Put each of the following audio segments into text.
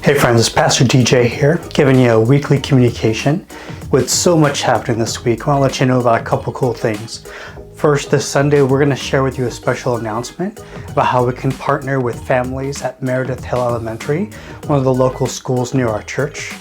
Hey friends, it's Pastor DJ here, giving you a weekly communication. With so much happening this week, I want to let you know about a couple cool things. First, this Sunday, we're going to share with you a special announcement about how we can partner with families at Meredith Hill Elementary, one of the local schools near our church.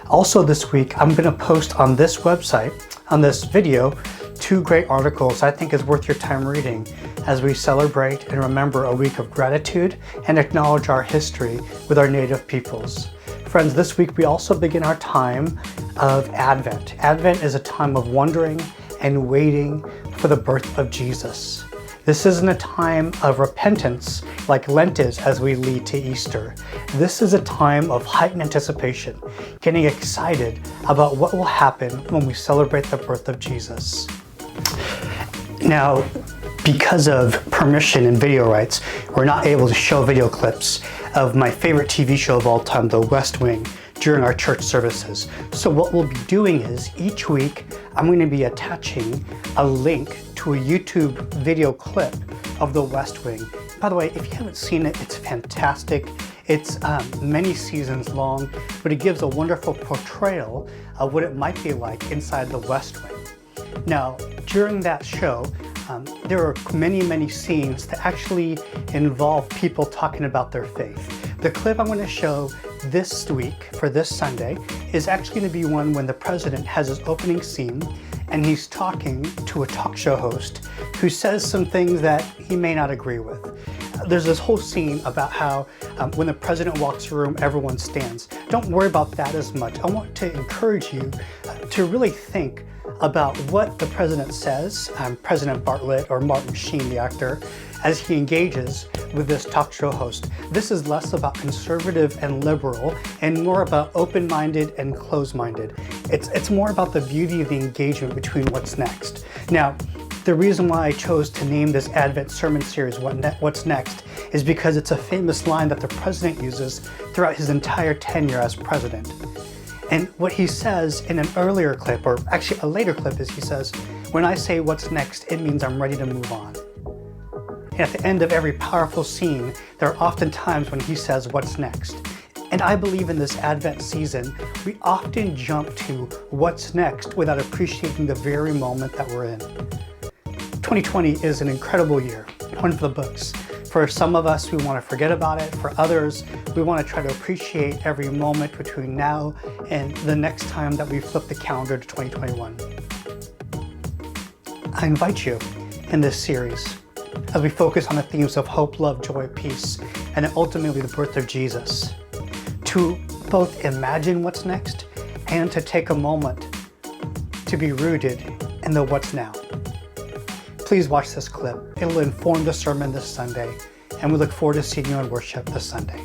Also this week, I'm going to post on this website, on this video, two great articles I think is worth your time reading as we celebrate and remember a week of gratitude and acknowledge our history with our native peoples. Friends, this week we also begin our time of Advent. Advent is a time of wondering and waiting for the birth of Jesus. This isn't a time of repentance like Lent is as we lead to Easter. This is a time of heightened anticipation, getting excited about what will happen when we celebrate the birth of Jesus. Now, because of permission and video rights, we're not able to show video clips of my favorite TV show of all time, The West Wing, during our church services. So what we'll be doing is each week, I'm going to be attaching a link to a YouTube video clip of The West Wing. By the way, if you haven't seen it, it's fantastic. It's many seasons long, but it gives a wonderful portrayal of what it might be like inside the West Wing. Now, during that show, there are many scenes that actually involve people talking about their faith. The clip I'm going to show this week, for this Sunday, is actually going to be one when the president has his opening scene and he's talking to a talk show host who says some things that he may not agree with. There's this whole scene about how when the president walks the room, everyone stands. Don't worry about that as much. I want to encourage you to really think about what the president says, President Bartlett or Martin Sheen, the actor, as he engages with this talk show host. This is less about conservative and liberal and more about open-minded and closed-minded. It's more about the beauty of the engagement between what's next. Now, the reason why I chose to name this Advent sermon series What's Next is because it's a famous line that the president uses throughout his entire tenure as president. And what he says in an earlier clip, or actually a later clip, is he says, when I say what's next, it means I'm ready to move on. And at the end of every powerful scene, there are often times when he says what's next. And I believe in this Advent season, we often jump to what's next without appreciating the very moment that we're in. 2020 is an incredible year, one for the books. For some of us, we want to forget about it. For others, we want to try to appreciate every moment between now and the next time that we flip the calendar to 2021. I invite you in this series as we focus on the themes of hope, love, joy, peace, and then ultimately the birth of Jesus, to both imagine what's next and to take a moment to be rooted in the what's now. Please watch this clip. It'll inform the sermon this Sunday, and we look forward to seeing you in worship this Sunday.